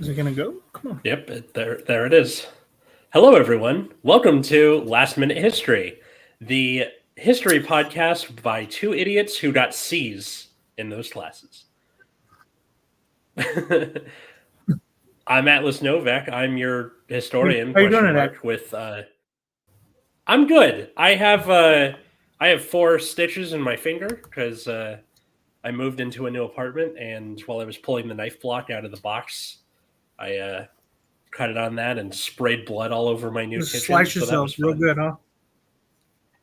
Is it gonna go? Come on. Yep, there it is. Hello, everyone. Welcome to Last Minute History, the history podcast by two idiots who got C's in those classes. I'm Atlas Novak. I'm your historian. How you doing Question today? mark with. I'm good. I have 4 stitches in my finger because I moved into a new apartment, and while I was pulling the knife block out of the box, I cut it on that and sprayed blood all over my new Just kitchen. slice So that was yourself real fun. good, huh?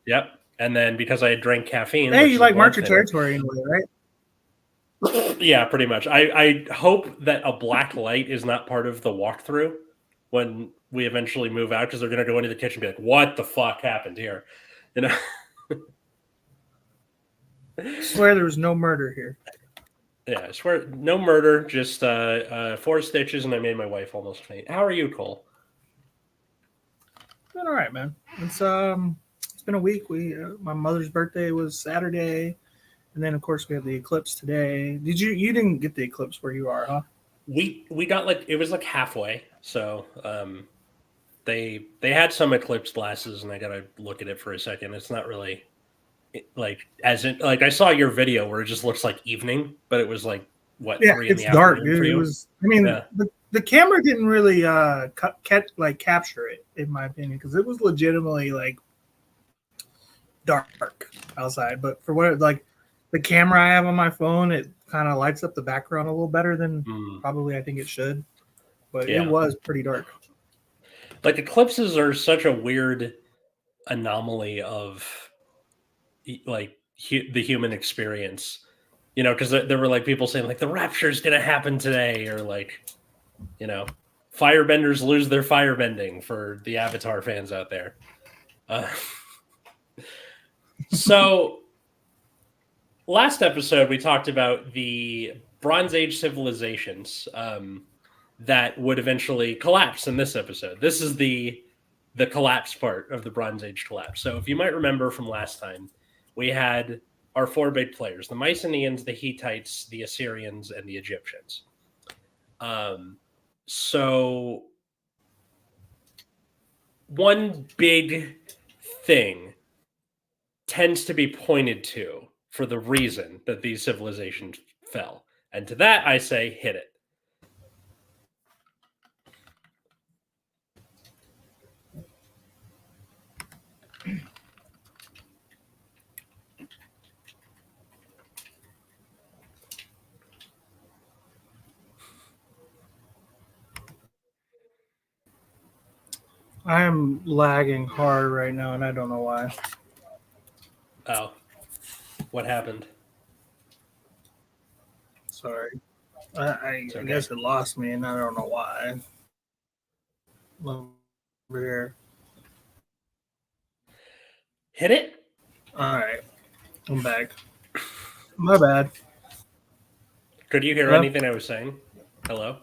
Yep. And then because I had drank caffeine, Hey, which you is a like blood mark your thinner, territory anyway, right? yeah, pretty much. I hope that a black light is not part of the walkthrough when we eventually move out, because they're going to go into the kitchen and be like, "What the fuck happened here?" You know? Swear there was no murder here. Yeah, I swear, no murder, just 4 stitches, and I made my wife almost faint. How are you, Cole? Doing all right, man. It's been a week. My mother's birthday was Saturday, and then of course we have the eclipse today. You didn't get the eclipse where you are, huh? We got it was like halfway, so they had some eclipse glasses, and I gotta look at it for a second. It's not really I saw your video where it just looks like evening, but it was like what, Yeah, 3 in it's the dark, afternoon for dude. It you? was. I mean, Yeah. the camera didn't really capture it, in my opinion, because it was legitimately like dark outside. But for what the camera I have on my phone, it kind of lights up the background a little better than probably I think it should. But it Yeah. was pretty dark. Like eclipses are such a weird anomaly of the human experience. Because there were like people saying like the rapture is going to happen today, or firebenders lose their firebending for the Avatar fans out there. So last episode we talked about the Bronze Age civilizations that would eventually collapse. In this episode, this is the collapse part of the Bronze Age collapse. So if you might remember from last time, we had our 4 big players: the Mycenaeans, the Hittites, the Assyrians, and the Egyptians. So one big thing tends to be pointed to for the reason that these civilizations fell. And to that, I say, hit it. I am lagging hard right now, and I don't know why. Oh, what happened? Sorry. I guess it lost me, and I don't know why. Over here. Hit it? All right. I'm back. My bad. Could you hear Hello? anything I was saying? Hello?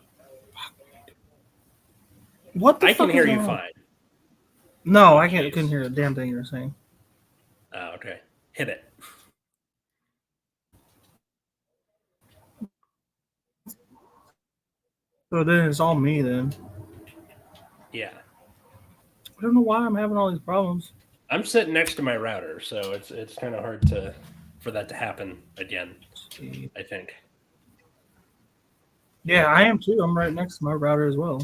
What the I fuck can hear is you going on? fine. No, I couldn't hear a damn thing you were saying. Oh, okay. Hit it. So then it's all me then. Yeah. I don't know why I'm having all these problems. I'm sitting next to my router, so it's kind of hard for that to happen again, I think. Yeah, I am too. I'm right next to my router as well.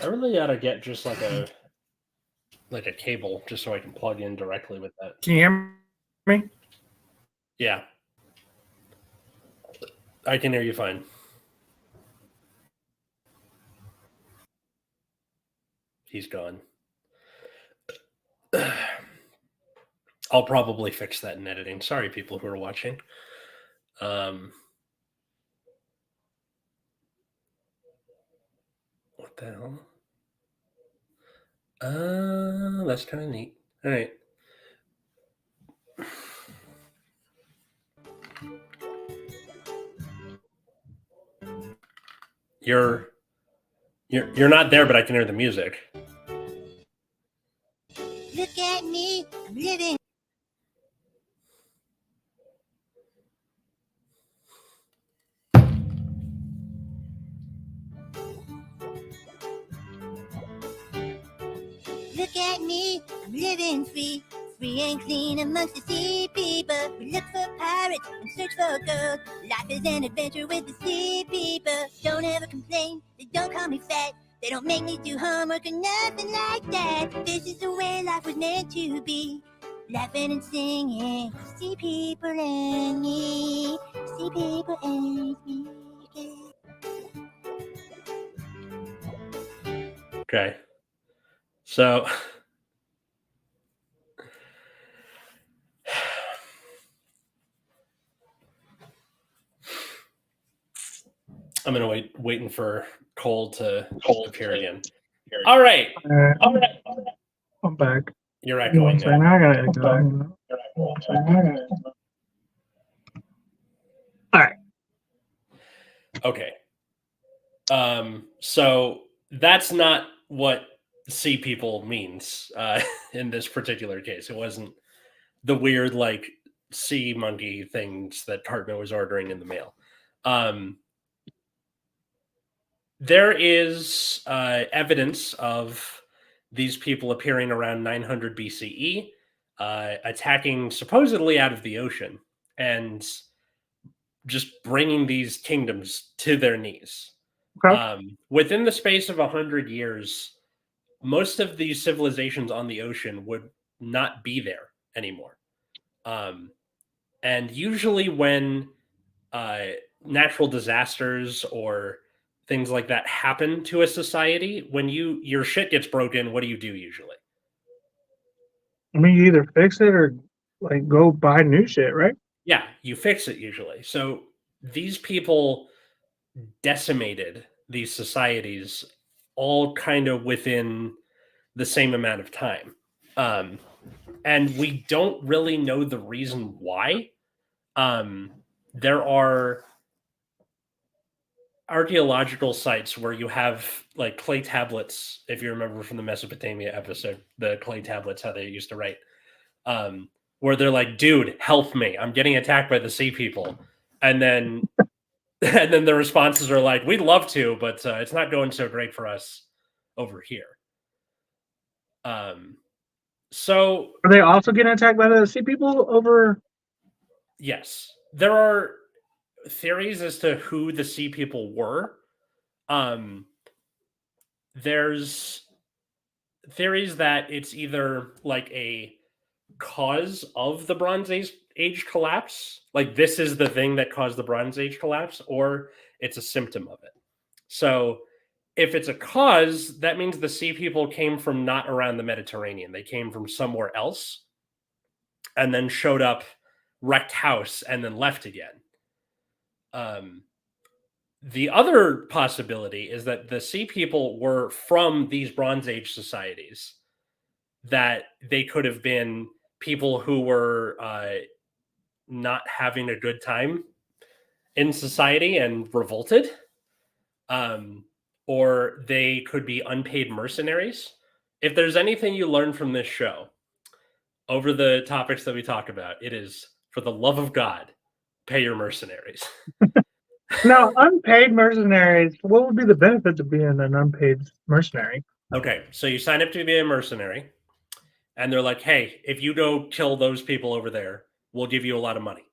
I really ought to get just like a cable just so I can plug in directly with that. Can you hear me? Yeah. I can hear you fine. He's gone. I'll probably fix that in editing. Sorry, people who are watching. What the hell? That's kind of neat. All right. You're not there, but I can hear the music. Look at me, living. Look at me, I'm living free. Free and clean amongst the sea people. We look for pirates and search for gold. Life is an adventure with the sea people. Don't ever complain, they don't call me fat. They don't make me do homework or nothing like that. This is the way life was meant to be. Laughing and singing, sea people and me. Sea people and me. Okay. So I'm gonna waiting for Cole to appear again. All right. I'm back. You're Give me one echoing second. now. I gotta go. All right. Okay. So that's not what sea people means in this particular case. It wasn't the weird like sea monkey things that Hartman was ordering in the mail. There is evidence of these people appearing around 900 BCE, attacking supposedly out of the ocean and just bringing these kingdoms to their knees. Okay. Within the space of 100 years, most of these civilizations on the ocean would not be there anymore. And usually when natural disasters or things like that happen to a society, when your shit gets broken, what do you do usually? I mean, you either fix it or like go buy new shit, right? Yeah, you fix it usually. So these people decimated these societies all kind of within the same amount of time. And we don't really know the reason why. There are archaeological sites where you have like clay tablets, if you remember from the Mesopotamia episode, the clay tablets, how they used to write, where they're like, dude, help me, I'm getting attacked by the sea people. And then the responses are like, we'd love to, but it's not going so great for us over here. So Are they also getting attacked by the sea people over? yes, there are theories as to who the sea people were. There's theories that it's either like a cause of the Bronze Age collapse, like this is the thing that caused the Bronze Age collapse, or it's a symptom of it. So if it's a cause, that means the sea people came from not around the Mediterranean. They came from somewhere else and then showed up, wrecked house, and then left again. The other possibility is that the sea people were from these Bronze Age societies, that they could have been people who were not having a good time in society and revolted. Or they could be unpaid mercenaries. If there's anything you learn from this show over the topics that we talk about, it is, for the love of God, pay your mercenaries. Now, unpaid mercenaries, what would be the benefit of being an unpaid mercenary? Okay, so you sign up to be a mercenary, and they're like, hey, if you go kill those people over there, we'll give you a lot of money.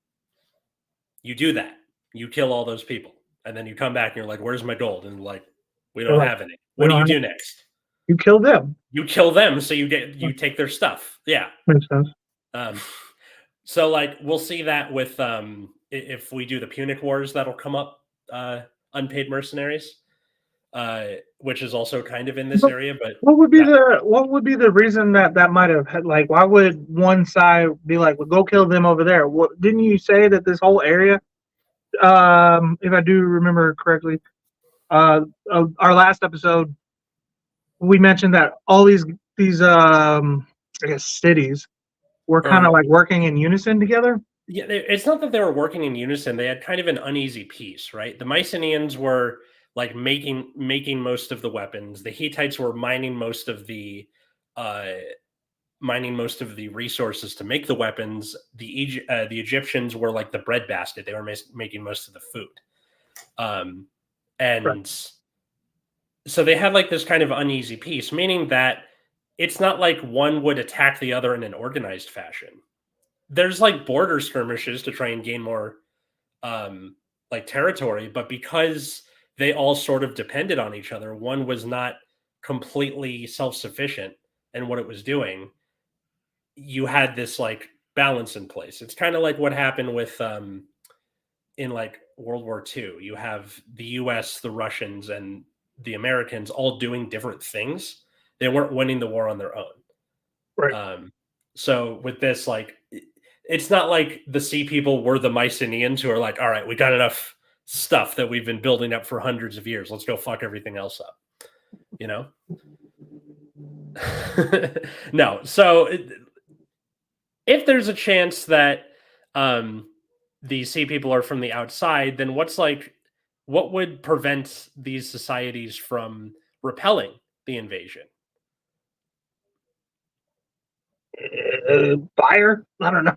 You do that. You kill all those people. And then you come back and you're like, where's my gold? And like, we don't have any. What do you do next? You kill them. You kill them, so you take their stuff. Yeah. Makes sense. So like we'll see that with if we do the Punic Wars, that'll come up, unpaid mercenaries, which is also kind of in this area. But what would be the reason that might have had, like, why would one side be like, well, go kill them over there? What, didn't you say that this whole area, if I do remember correctly, our last episode, we mentioned that all these I guess cities were kind of like working in unison together. Yeah, it's not that they were working in unison. They had kind of an uneasy peace, right? The Mycenaeans were like making most of the weapons. The Hittites were mining most of the resources to make the weapons. The Egyptians were like the bread basket. They were making most of the food. And so they had like this kind of uneasy peace, meaning that it's not like one would attack the other in an organized fashion. There's like border skirmishes to try and gain more like territory, but because they all sort of depended on each other, one was not completely self-sufficient in what it was doing. You had this like balance in place. It's kind of like what happened with in like World War II. You have the US, the Russians, and the Americans all doing different things. They weren't winning the war on their own. Right. So with this, like, it's not like the Sea People were the Mycenaeans who are like, all right, we got enough stuff that we've been building up for hundreds of years. Let's go fuck everything else up. You know? No. So if there's a chance that the Sea People are from the outside, then what would prevent these societies from repelling the invasion? Fire? I don't know.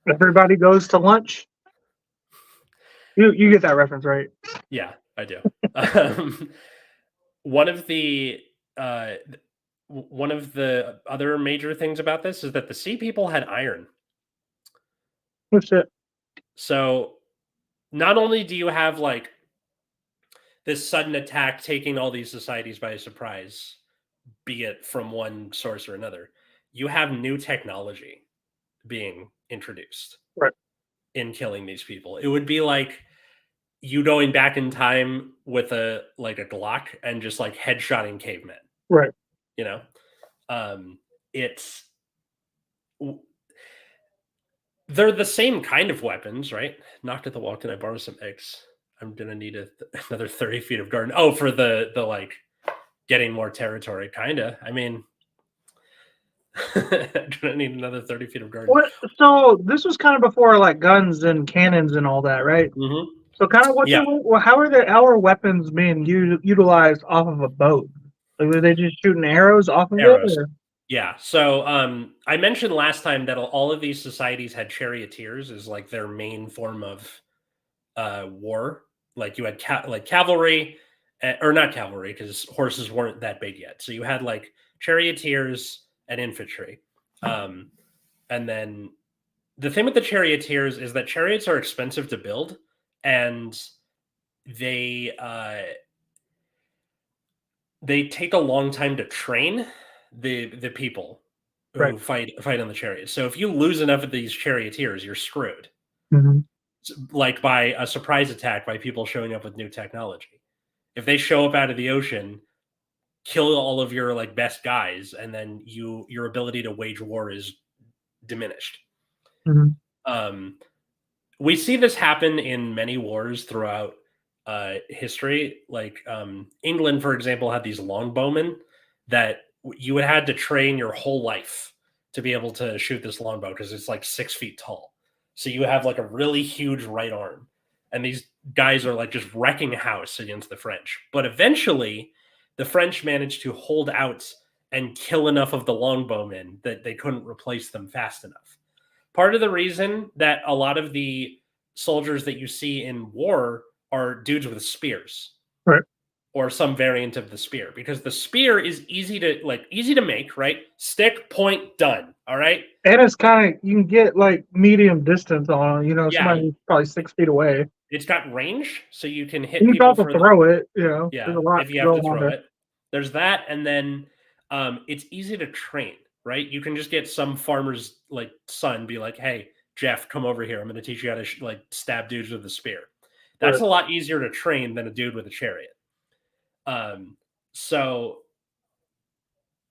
Everybody goes to lunch. You get that reference, right? Yeah, I do. One of the other major things about this is that the Sea People had iron. Oh shit. So not only do you have like this sudden attack taking all these societies by surprise, be it from one source or another, you have new technology being introduced Right. in killing these people. It would be like you going back in time with a Glock and just like headshotting cavemen. Right. You know, they're the same kind of weapons, right? Knocked at the wall. Can I borrow some eggs? I'm gonna need another 30 feet of garden. Oh, for the like getting more territory, kinda. I mean, I'm gonna need another 30 feet of garden. What? So this was kind of before like guns and cannons and all that, right? Mm-hmm. So kind of how are weapons being utilized off of a boat? Like, were they just shooting arrows off of Arrows. it? Or? Yeah. So I mentioned last time that all of these societies had charioteers as like their main form of war. Like you had cavalry, or not cavalry because horses weren't that big yet. So you had like charioteers and infantry. And then the thing with the charioteers is that chariots are expensive to build, and they take a long time to train the people who fight on the chariots. So if you lose enough of these charioteers, you're screwed. Mm-hmm. Like by a surprise attack by people showing up with new technology. If they show up out of the ocean, kill all of your like best guys, and then your ability to wage war is diminished. Mm-hmm. We see this happen in many wars throughout history. Like England, for example, had these longbowmen that you had to train your whole life to be able to shoot this longbow because it's like 6 feet tall. So you have like a really huge right arm, and these guys are like just wrecking house against the French. But eventually, the French managed to hold out and kill enough of the longbowmen that they couldn't replace them fast enough. Part of the reason that a lot of the soldiers that you see in war are dudes with spears, right, or some variant of the spear, because the spear is easy to make, right? Stick, point, done. All right. And it's kind of, you can get like medium distance on, somebody probably 6 feet away. It's got range, so you can hit you people can also throw it, Yeah, there's a lot if you have to throw it. There's that, and then it's easy to train, right? You can just get some farmer's like son, be like, hey, Jeff, come over here. I'm going to teach you how to stab dudes with a spear. That's a lot easier to train than a dude with a chariot. So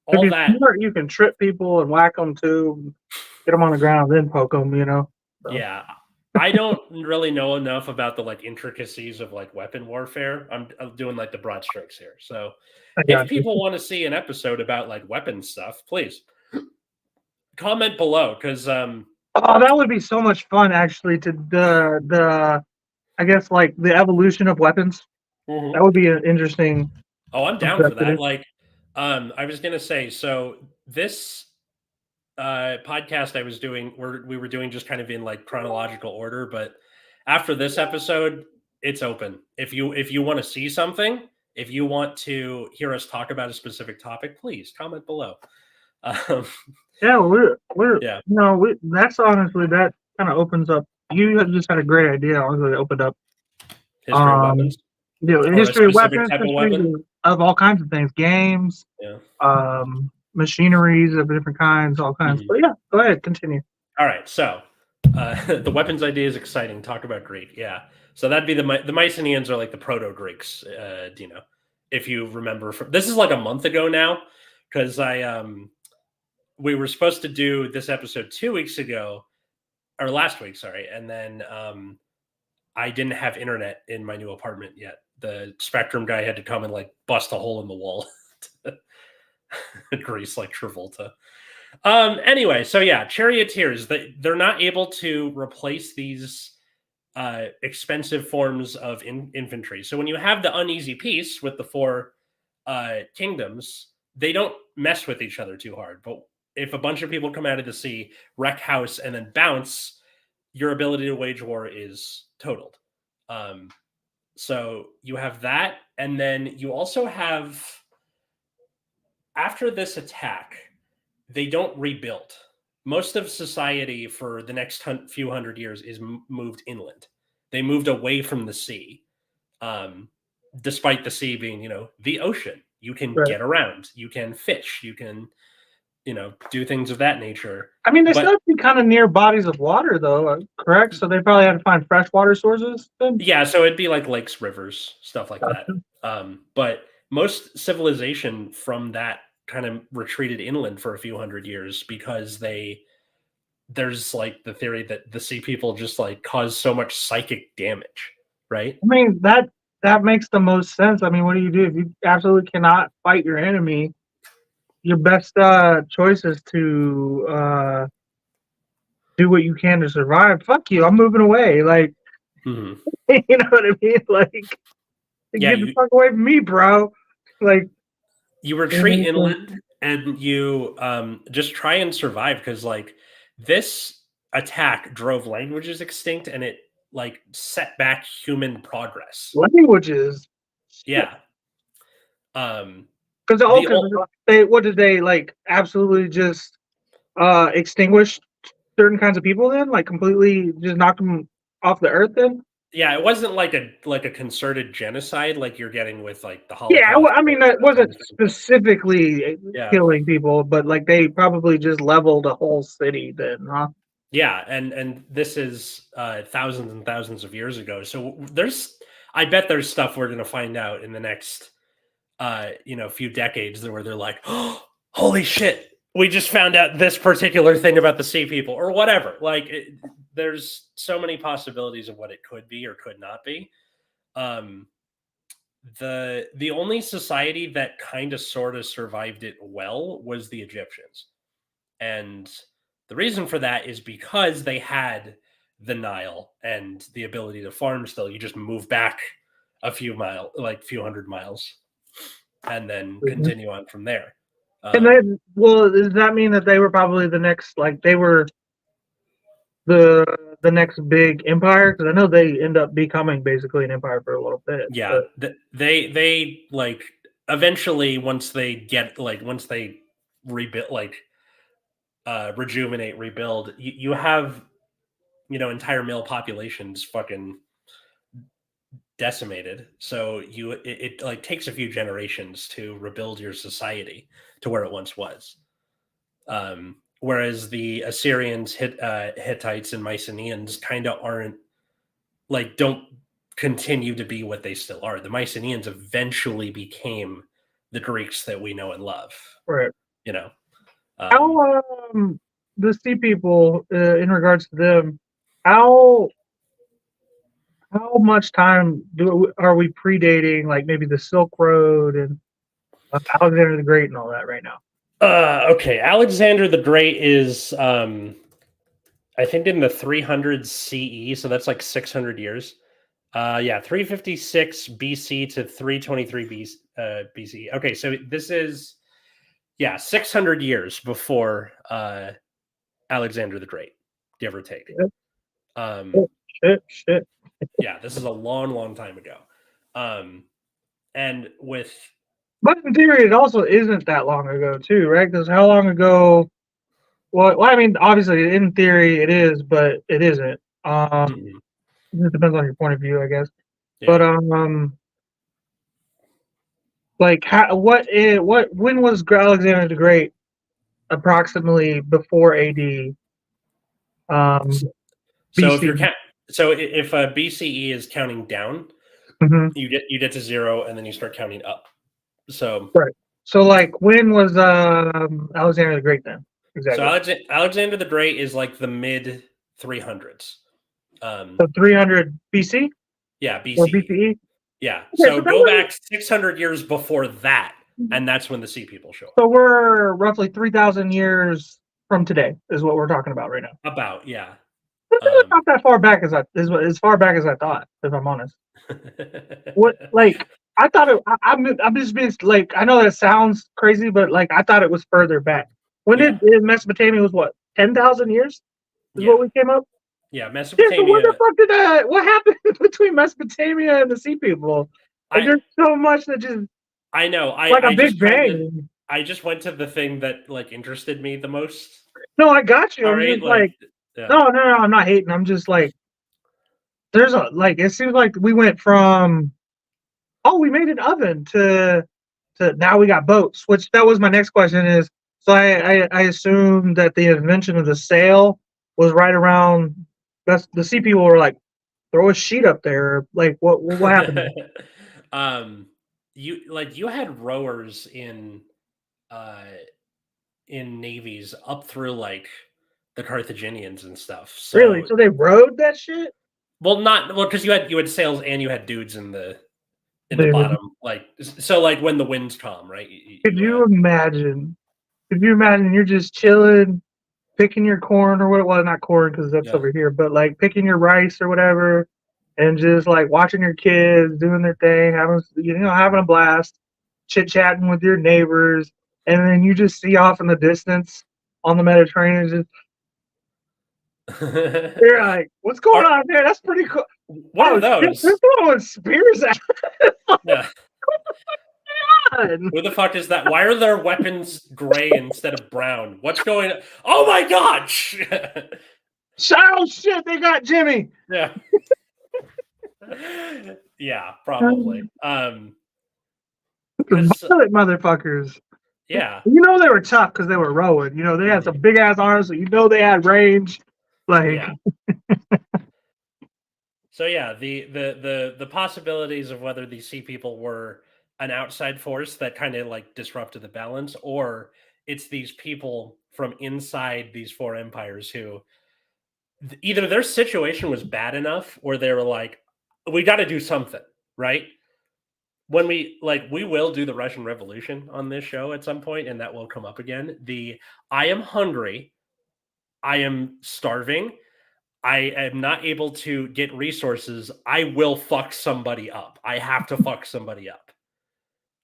all that you can trip people and whack them too, get them on the ground, then poke them. So. Yeah, I don't really know enough about the like intricacies of like weapon warfare. I'm doing like the broad strokes here. So if people want to see an episode about like weapon stuff, please comment below because that would be so much fun actually. To the I guess like the evolution of weapons. Mm-hmm. That would be an interesting. Oh, I'm down for that. Like, I was gonna say, so this podcast I was doing, we were doing just kind of in like chronological order, but after this episode, it's open. If you want to see something, If you want to hear us talk about a specific topic, please comment below. Um, Yeah, we're Yeah. that's honestly that kind of opens up. You just had a great idea. Honestly, it opened up history of weapons. Or a history of specific weapons, type of history weapon. of all kinds of things, games, Yeah. machineries of different kinds, all kinds. Mhm. But yeah, go ahead, continue. All right, so the weapons idea is exciting. Talk about Greek, yeah. So that'd be the Mycenaeans are like the proto Greeks, if you remember. This is like a month ago now, because we were supposed to do this episode 2 weeks ago, or last week, sorry, and then I didn't have internet in my new apartment yet. The Spectrum guy had to come and like bust a hole in the wall, grease like Travolta. Anyway, so yeah, charioteers, they're not able to replace these expensive forms of infantry. So when you have the uneasy peace with the 4 kingdoms, they don't mess with each other too hard. But if a bunch of people come out of the sea, wreck house, and then bounce, your ability to wage war is totaled. So you have that, and then you also have, after this attack, they don't rebuild. Most of society for the next few hundred years is moved inland. They moved away from the sea, despite the sea being, the ocean. You can Right. get around. You can fish. You can, do things of that nature. I mean, they But- still have to be kind of near bodies of water, though, correct? So they probably had to find freshwater sources. Then? Yeah, so it'd be like lakes, rivers, stuff like that. But most civilization from that kind of retreated inland for a few hundred years because there's like the theory that the sea people just like cause so much psychic damage, right? I mean, that makes the most sense. I mean, what do you do if you absolutely cannot fight your enemy? Your best choice is to do what you can to survive. Fuck you, I'm moving away. Like, Mhm. you know what I mean? Like, Yeah, get the fuck away from me, bro. Like, you retreat inland and you just try and survive because like this attack drove languages extinct and it like set back human progress. languages. Yeah. Because what did they like? Absolutely just extinguish certain kinds of people? Then, like, completely just knock them off the earth? Then, yeah, it wasn't like a concerted genocide like you're getting with like the Holocaust. yeah. I mean, that wasn't specifically Yeah. killing people, but like they probably just leveled a whole city. Then, huh? Yeah, and this is thousands and thousands of years ago. So I bet there's stuff we're gonna find out in the next few decades where they're like, oh, holy shit, we just found out this particular thing about the sea people or whatever. Like there's so many possibilities of what it could be or could not be. The only society that kind of sort of survived it well was the Egyptians. And the reason for that is because they had the Nile and the ability to farm still. You just move back a few hundred miles, and then continue on from there. And then, well, does that mean that they were probably the next, like they were the next big empire? Because I know they end up becoming basically an empire for a little bit. Yeah, they like eventually once they rebuild, like rejuvenate, rebuild, you have entire male populations fucking decimated. So it like takes a few generations to rebuild your society to where it once was. Whereas the Assyrians, Hittites, and Mycenaeans kind of don't continue to be what they still are. The Mycenaeans eventually became the Greeks that we know and love. Right. How the sea people, in regards to them, how much time are we predating, like maybe the Silk Road and Alexander the Great and all that right now? Okay, Alexander the Great is I think in the 300 CE, so that's like 600 years. 356 BC to 323 BC. Okay, so this is 600 years before Alexander the Great, give or take. Shit. Yeah, this is a long, long time ago. and with But in theory, it also isn't that long ago, too, right? Because how long ago? Well, I mean, obviously, in theory, it is, but it isn't. Mhm. It depends on your point of view, I guess. Yeah. But like, when was Alexander the Great? Approximately before AD, So if BC. you're if BCE is counting down, Hmm. you get to 0 and then you start counting up. So Right. So, like, when was Alexander the Great then? so Exactly. Alexander the Great is like the mid 300s. So 300 BC Yeah, or BCE. BCE. Yeah. Okay, So so that go was, back 600 years before that, and that's when the sea people show up. so we're roughly 3,000 years from today is what we're talking about right now. About, yeah. It's really not that far back as far back as I thought, if I'm honest. What, like, I thought I'm just being like, I know that sounds crazy, but like I thought it was further back. When Yeah. Mesopotamia was what, 10,000 years is what Yeah. we came up? Yeah, Yeah, so what Mesopotamia. the fuck what happened between Mesopotamia and the sea people? Like, there's so much that just, I know. like a I just big kind of bang. I just went to the thing that like interested me the most. No, I got you. All I'm right, just like, like yeah. no, I'm not hating. I'm just like, it seems like we went from, oh, we made an oven to now we got boats, which that was my next question is, so I assumed that the invention of the sail was right around, that's the sea people were like, throw a sheet up there. Like, what happened? You had rowers uh in navies up through like the Carthaginians and stuff. Really? So So they rode that shit? because you had sails and you had dudes in the Dude, bottom, like so like when the winds come, right? could you imagine? Could you imagine you're just chilling, picking your corn or what? Well, not corn because that's Yeah. over here, but like picking your rice or whatever, and just like watching your kids doing their thing, having a blast, chit chatting with your neighbors, and then you just see off in the distance on the Mediterranean, just you're like, what's going Are, on there? That's pretty cool. what Oh are shit, those? there's one with spears at Yeah. it. Who the fuck is that? Why are their weapons gray instead of brown? What's going on? Oh my god! Oh shit, they got Jimmy. Yeah. Yeah, probably. Because Violent motherfuckers. yeah, You know they were tough because they were rowing. You know they had some big ass arms, so you know they had range. Like, yeah. So yeah, the possibilities of whether these sea people were an outside force that kind of like disrupted the balance, or it's these people from inside these four empires who either their situation was bad enough or they were like, we got to do something, right? When we will do the Russian Revolution on this show at some point, and that will come up again. I am hungry, I am starving, I am not able to get resources. I will fuck somebody up. I have to fuck somebody up.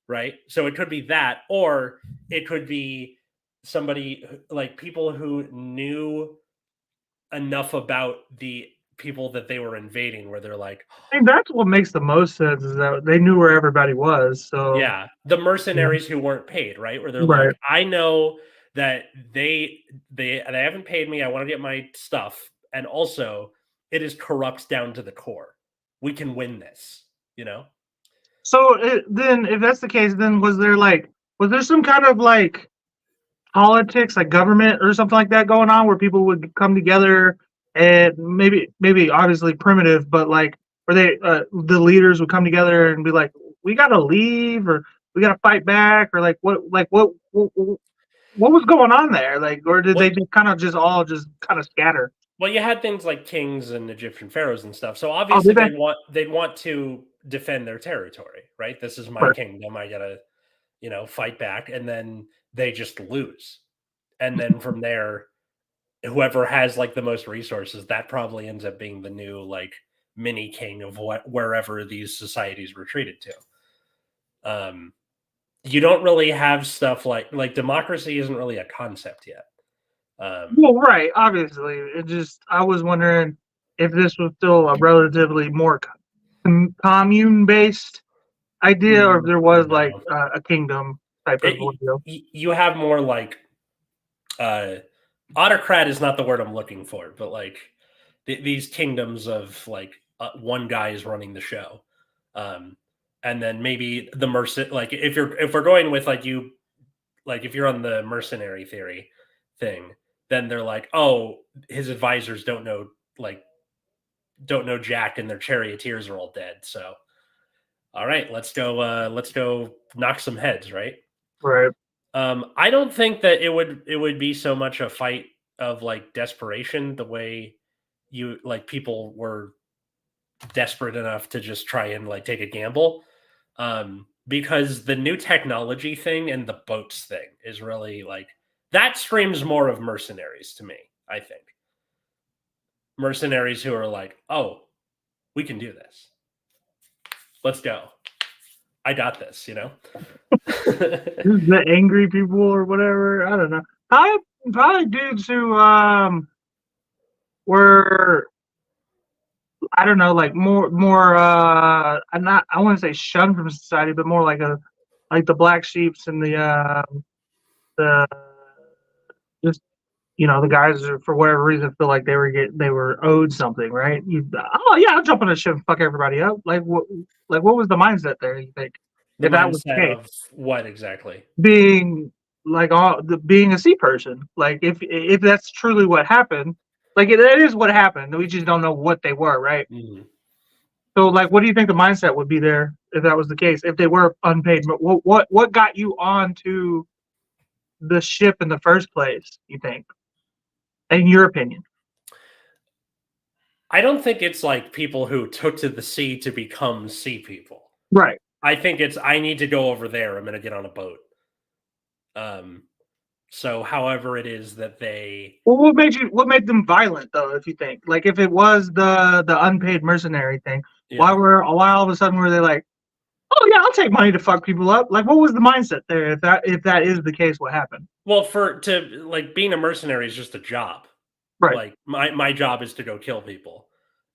Right? So it could be that, or it could be somebody like people who knew enough about the people that they were invading where they're like, I think that's what makes the most sense is that they knew where everybody was. So yeah, the yeah, mercenaries who weren't paid, right? Where they're right. like, I know that they haven't paid me. I want to get my stuff, and also it is corrupt down to the core. We can win this, you know. So then, if that's the case, then was there some kind of like politics, like government or something like that going on, where people would come together and maybe obviously primitive, but like where the leaders would come together and be like, we got to leave or we got to fight back or what was going on there? Like, or did Well, they just kind of just all just kind of scatter? well, you had things like kings and Egyptian pharaohs and stuff. So Oh, obviously did they? they'd want to defend their territory, right? This is my Right. kingdom. I gotta, fight back, and then they just lose. And then from there, whoever has like the most resources, that probably ends up being the new like mini king of wherever these societies retreated to. You don't really have stuff like democracy isn't really a concept yet. Well, right. Obviously, I was wondering if this was still a relatively more commune based idea, or if there was like No. a kingdom type of deal? You have more like autocrat is not the word I'm looking for, but like these kingdoms of like one guy is running the show, and then maybe the like if we're going with like if you're on the mercenary theory thing, then they're like, oh, his advisors don't know Jack, and their charioteers are all dead. So, all right, let's go knock some heads, right? Right. I don't think that it would be so much a fight of like desperation, the way people were desperate enough to just try and like take a gamble. Because the new technology thing and the boats thing is really like that screams more of mercenaries to me, I think. Mercenaries who are like, oh, we can do this. Let's go. I got this, The angry people or whatever. I don't know. Probably dudes who were, I don't know, like more I wouldn't say shunned from society, but more like the black sheeps and the just the guys who, for whatever reason, feel like they were owed something, right? Oh yeah, I'll jump on a ship and fuck everybody up. Like what was the mindset there? You think The if that was the mindset case, of what exactly? being like being a sea person, like if that's truly what happened, like that is what happened. We just don't know what they were, right? Mm-hmm. So, like, what do you think the mindset would be there if that was the case? If they were unpaid, but what got you onto the ship in the first place? You think, in your opinion? I don't think it's like people who took to the sea to become sea people. Right. I think it's I need to go over there. I'm going to get on a boat. So however it is that they Well, what made them violent though? If you think, like, if it was the unpaid mercenary thing, why all of a sudden were they like, oh yeah, I'll take money to fuck people up? Like, what was the mindset there? If that is the case, what happened? Well, being a mercenary is just a job. Right. Like my job is to go kill people.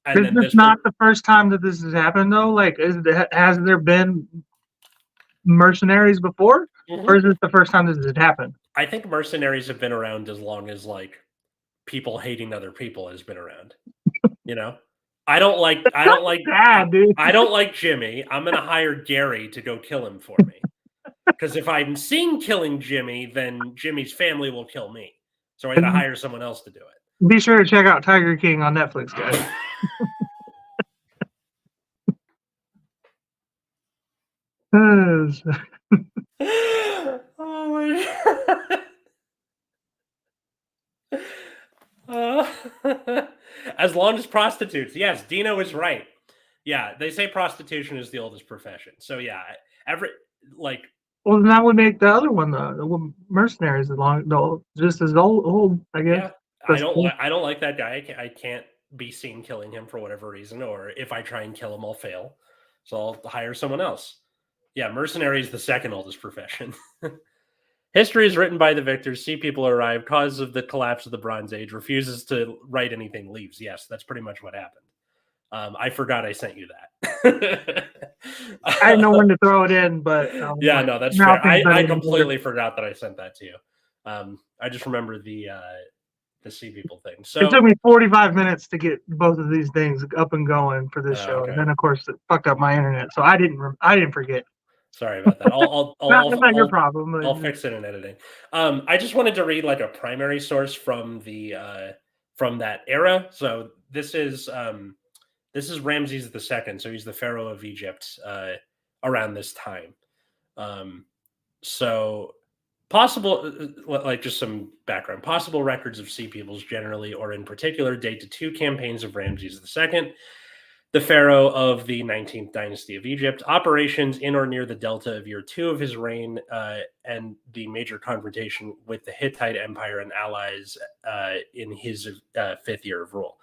And Is this not the first time that this has happened though? Like, has there been mercenaries before, or is this the first time this has happened? I think mercenaries have been around as long as like people hating other people has been around. I don't like Jimmy. I'm gonna hire Gary to go kill him for me. Because if I'm seen killing Jimmy, then Jimmy's family will kill me. So I gotta hire someone else to do it. Be sure to check out Tiger King on Netflix, guys. Oh my god. As long as prostitutes. Yes, Dino is right. Yeah, they say prostitution is the oldest profession. So yeah, well, then that would make the other one the mercenaries just as old, I guess. Yeah, I don't like that guy. I can't be seen killing him for whatever reason, or if I try and kill him, I'll fail. So I'll hire someone else. Yeah, mercenary is the second oldest profession. History is written by the victors. Sea people arrive. Cause of the collapse of the Bronze Age. Refuses to write anything. Leaves. Yes, that's pretty much what happened. I forgot I sent you that. I didn't know when to throw it in, but yeah, no, that's fair. I completely forgot that I sent that to you. I just remember the sea people thing. So it took me 45 minutes to get both of these things up and going for this show, and then of course it fucked up my internet, so I didn't forget. Sorry about that. Not your problem. I'll fix it in editing. I just wanted to read like a primary source from from that era. So this is Ramses II. So he's the pharaoh of Egypt around this time. So possible, like just some background. Possible records of sea peoples generally, or in particular, date to two campaigns of Ramses II. The pharaoh of the 19th dynasty of Egypt, operations in or near the delta of year 2 of his reign, and the major confrontation with the Hittite Empire and allies in his 5th year of rule.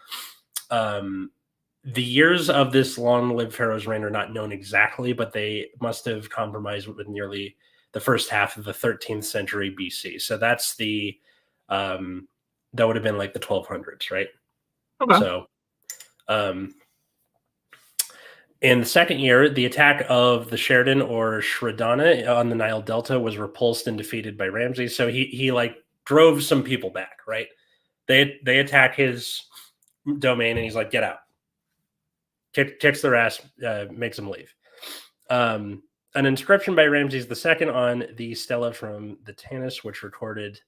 The years of this long-lived pharaoh's reign are not known exactly, but they must have compromised with nearly the first half of the 13th century BC. So that's that would have been like the 1200s, right? Okay. So, In the second year, the attack of the Sheridan or Shredana on the Nile Delta was repulsed and defeated by Ramses. So he like drove some people back, right? They attack his domain and he's like, get out. Kicks their ass, makes them leave. An inscription by Ramses II on the stela from the Tanis, which recorded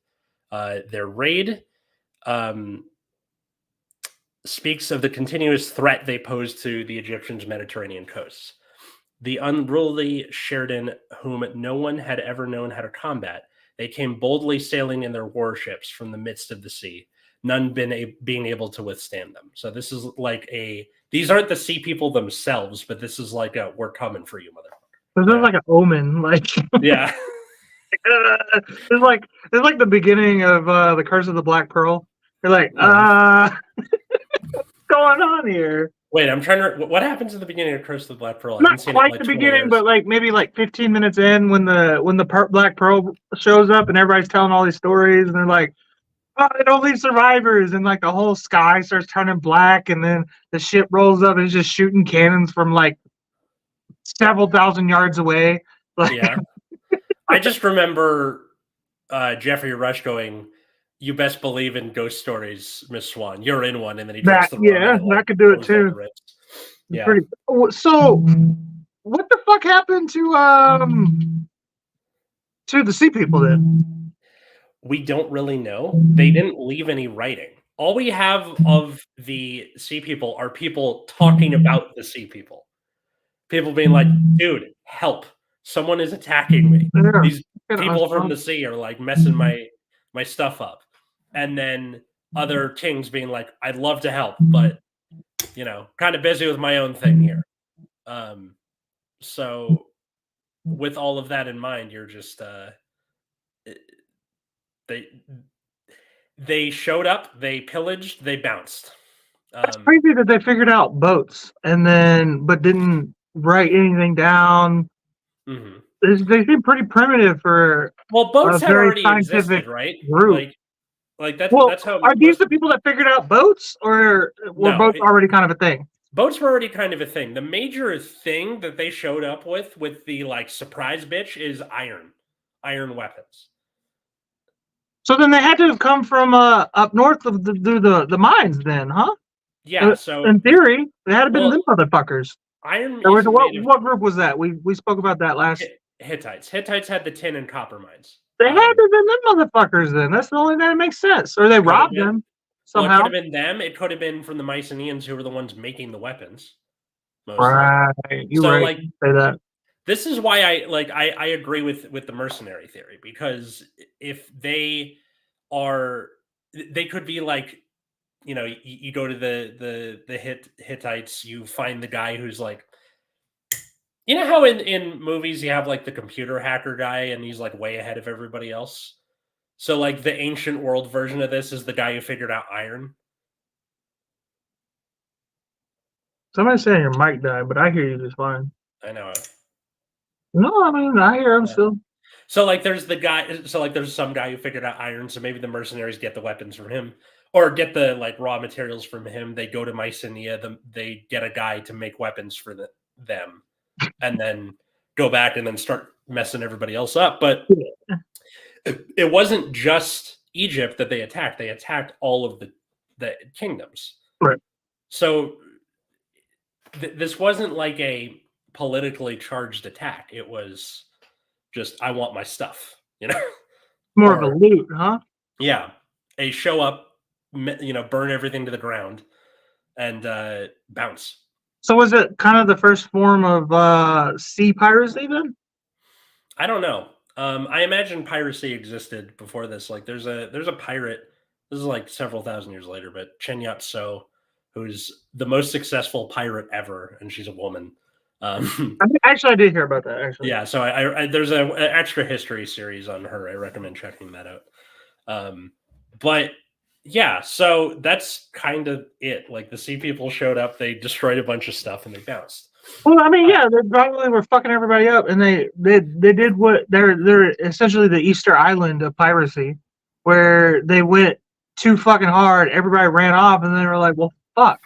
their raid, speaks of the continuous threat they posed to the Egyptians' Mediterranean coasts. The unruly Sheridan, whom no one had ever known how to combat, they came boldly sailing in their warships from the midst of the sea, none being able to withstand them. So this is like these aren't the sea people themselves, but this is like we're coming for you, motherfucker. This is like an omen, like Yeah. it's like the beginning of the Curse of the Black Pearl. They're like, what's going on here? Wait, I'm trying to. What happens at the beginning of Curse of the Black Pearl? Not quite the beginning, but like maybe like 15 minutes in, when the Black Pearl shows up and everybody's telling all these stories, and they're like, "Oh, they don't leave survivors," and like the whole sky starts turning black, and then the ship rolls up and it's just shooting cannons from like several thousand yards away. Like, yeah, I just remember Jeffrey Rush going, "You best believe in ghost stories, Miss Swan. You're in one," and then he that, that could do it too. Yeah. Pretty, so, what the fuck happened to the sea people then? We don't really know. They didn't leave any writing. All we have of the sea people are people talking about the sea people. People being like, "Dude, help! Someone is attacking me. Yeah, These people from the sea are like messing my stuff up." And then other kings being like, "I'd love to help, but kind of busy with my own thing here." So with all of that in mind, you're just they showed up, they pillaged, they bounced. It's crazy that they figured out boats but didn't write anything down. Mm-hmm. They seem pretty primitive for boats had very already existed, right? Group. Like that's how. Are these the people that figured out boats, or were boats already kind of a thing? Boats were already kind of a thing. The major thing that they showed up with the like surprise bitch is iron weapons. So then they had to have come from up north of the mines, then, huh? Yeah. So in theory, they had to been them motherfuckers. Iron. What group was that? We spoke about that last. Hittites. Hittites had the tin and copper mines. They had to have been them motherfuckers. Then that's the only thing that makes sense. Or they robbed them somehow. Well, it could have been them. It could have been from the Mycenaeans, who were the ones making the weapons. Mostly. Right. You so, right. Like, say that. This is why I agree with the mercenary theory, because if they could be like, you go to the Hittites, you find the guy who's like, how in movies you have like the computer hacker guy and he's like way ahead of everybody else. So like the ancient world version of this is the guy who figured out iron. Somebody's saying your mic died, but I hear you just fine. I know it. No, I mean I hear him still. So like there's there's some guy who figured out iron, so maybe the mercenaries get the weapons from him or get the like raw materials from him. They go to Mycenae, they get a guy to make weapons for them. And then go back and then start messing everybody else up. But it wasn't just Egypt that they attacked. They attacked all of the kingdoms. Right. So this wasn't like a politically charged attack. It was just, I want my stuff, More of a loot, huh? Yeah. A show up, burn everything to the ground and bounce. So was it kind of the first form of sea piracy then? I don't know. I imagine piracy existed before this. Like there's a pirate. This is like several thousand years later, but Chen Yat-so, who's the most successful pirate ever, and she's a woman. Actually, I did hear about that. Actually, yeah. So I there's an extra history series on her. I recommend checking that out. But yeah, so that's kind of it. Like the sea people showed up, they destroyed a bunch of stuff, and they bounced. Well, I mean, yeah, they probably were fucking everybody up, and they did what they're essentially the Easter Island of piracy, where they went too fucking hard, everybody ran off, and they were like, well, fuck.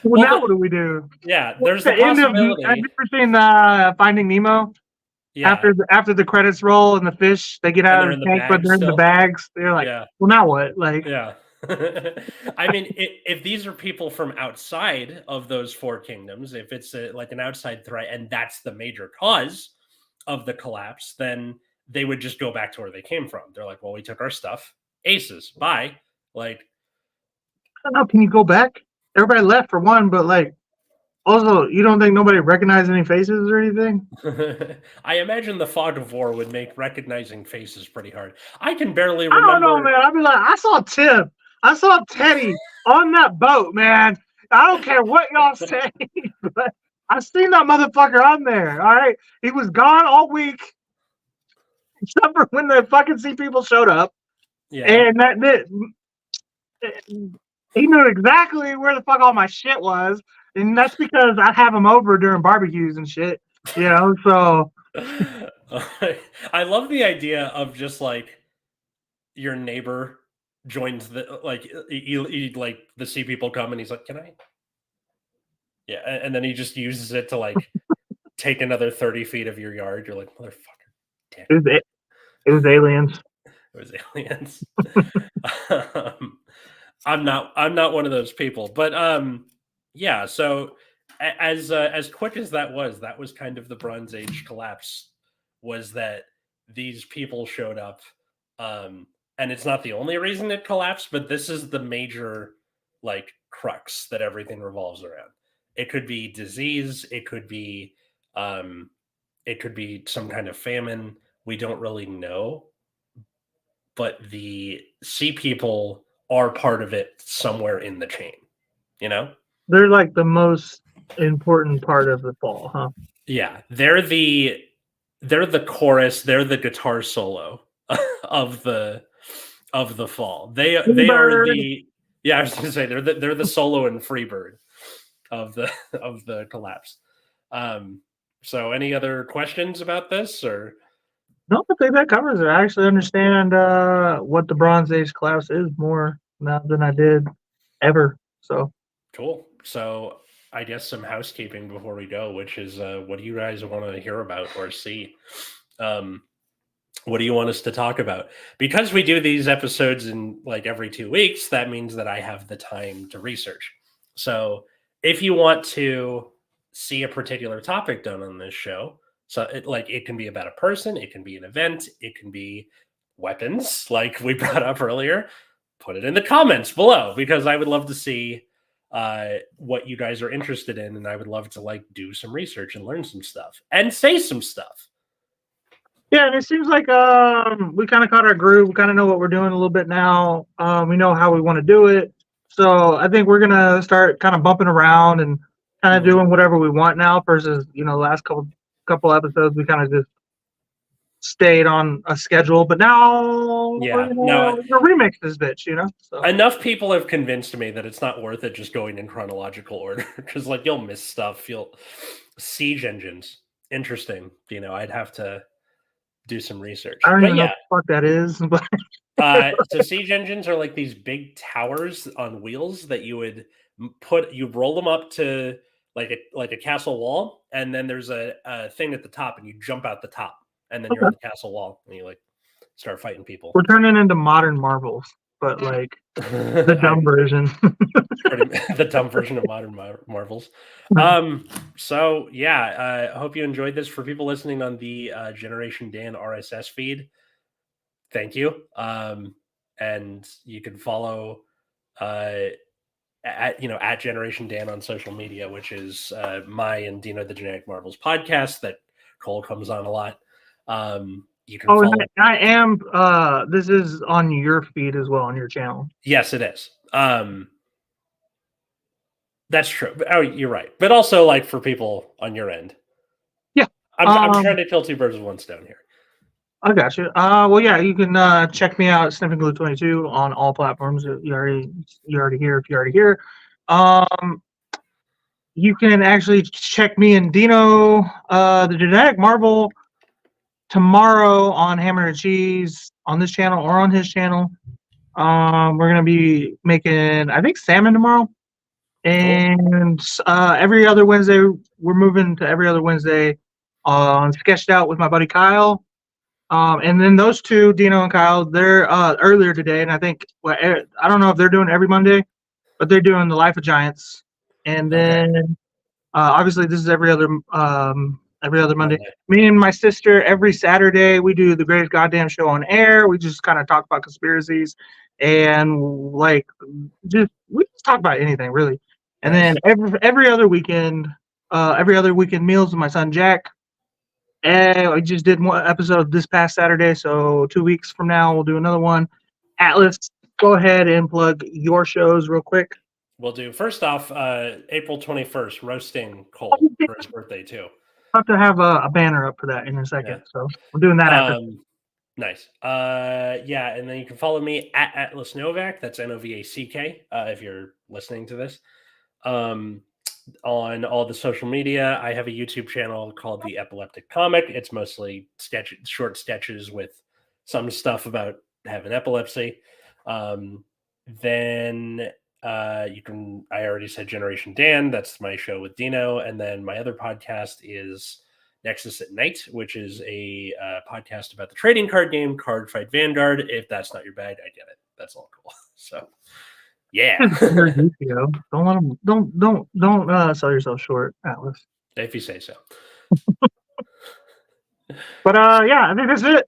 Well, Well, now what do we do? yeah, there's The the end of. possibility. Have you ever seen Finding Nemo? Yeah, After the credits roll and the fish they get and out they're of in the the tank, but bag they're in the still. bags. They're like, Yeah. well, now what? Like, Yeah. I mean, if these are people from outside of those four kingdoms, if it's like an outside threat and that's the major cause of the collapse, then they would just go back to where they came from. They're like, well, we took our stuff. Aces. Bye. Like, I don't know. Can you go back? Everybody left for one, but like, also, you don't think nobody recognized any faces or anything? I imagine the fog of war would make recognizing faces pretty hard. I can barely I don't know, remember. man. I'd be like, I saw Tim. I saw Teddy on that boat, man. I don't care what y'all say, but I seen that motherfucker on there. All right, he was gone all week, except for when the fucking sea people showed up, Yeah. and he knew exactly where the fuck all my shit was, and that's because I have him over during barbecues and shit. You know, so I love the idea of just like your neighbor joins the like like the sea people come and he's like, "Can I?" Yeah, and then he just uses it to like take another 30 feet of your yard. You're like, motherfucker, damn, it was aliens. it was aliens. I'm not one of those people, but yeah. So as quick as that was kind of the Bronze Age collapse. Was that these people showed up, and it's not the only reason it collapsed, but this is the major like crux that everything revolves around. It could be disease, it could be some kind of famine. We don't really know, but the sea people are part of it somewhere in the chain, you know? They're like the most important part of the fall, huh? Yeah, they're the chorus, they're the guitar solo of the fall. They are the I was gonna say they're the solo and Freebird of the collapse. So any other questions about this or No, I think that covers it. I actually understand what the Bronze Age collapse is more now than I did ever. So cool. So I guess some housekeeping before we go, which is what do you guys want to hear about or see? What do you want us to talk about? Because we do these episodes in like every 2 weeks, that means that I have the time to research. So if you want to see a particular topic done on this show, so it can be about a person, it can be an event, it can be weapons, like we brought up earlier, put it in the comments below because I would love to see what you guys are interested in, and I would love to like do some research and learn some stuff and say some stuff. yeah, and it seems like we kind of caught our groove. We kind of know what we're doing a little bit now. We know how we want to do it. So I think we're gonna start kind of bumping around and kind of doing whatever we want now. Versus the last couple episodes we kind of just stayed on a schedule. But now we're gonna remix this bitch. So. Enough people have convinced me that it's not worth it just going in chronological order because like you'll miss stuff. Siege engines, interesting. I'd have to do some research. I don't even know what the fuck that is. So siege engines are like these big towers on wheels that you would roll them up to like a castle wall, and then there's a thing at the top, and you jump out the top, and then you're at the castle wall, and you like start fighting people. We're turning into modern marvels, but like the dumb version. The dumb version of modern marvels. So yeah, I hope you enjoyed this. For people listening on the Generation Dan RSS feed, thank you. And you can follow at Generation Dan on social media, which is my and Dino the Genetic Marvels podcast that Cole comes on a lot. You can follow. I am. This is on your feed as well, on your channel. Yes, it is. That's true. Oh, you're right. But also, like for people on your end. Yeah, I'm trying to kill two birds with one stone here. I got you. Well, yeah, you can check me out, Sniffing Glue 22 on all platforms. You already hear if you already hear. You can actually check me and Dino, the Genetic Marvel, tomorrow on Hammer and Cheese on this channel or on his channel. We're gonna be making, I think, salmon tomorrow. And every other Wednesday, we're moving to every other Wednesday on Sketched Out with my buddy Kyle. And then those two, Dino and Kyle, they're earlier today, and I think I don't know if they're doing every Monday, but they're doing the Life of Giants. And then obviously this is every other Monday. Me and my sister every Saturday we do the Greatest Goddamn Show on air. We just kind of talk about conspiracies and we just talk about anything really. And then every other weekend meals with my son Jack. And I just did one episode this past Saturday, so 2 weeks from now we'll do another one. Atlas, go ahead and plug your shows real quick. We'll do. First off, April 21st, roasting Cole for his birthday too. I'll have to have a banner up for that in a second, so we're doing that after. Nice. Yeah, and then you can follow me at Atlas Novak. That's Novack. If you're listening to this. On all the social media, I have a YouTube channel called The Epileptic Comic. It's mostly short sketches with some stuff about having epilepsy. Then you can. I already said Generation Dan. That's my show with Dino, and then my other podcast is Nexus at Night, which is a podcast about the trading card game Card Fight Vanguard. If that's not your bag, I get it. That's all cool. So. Yeah. Don't let them. Don't sell yourself short, Atlas. If you say so. But yeah, I think that's it.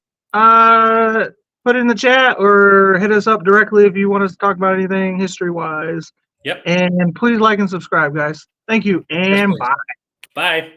Put it in the chat or hit us up directly if you want us to talk about anything history-wise. Yep. And please like and subscribe, guys. Thank you, and bye. Bye.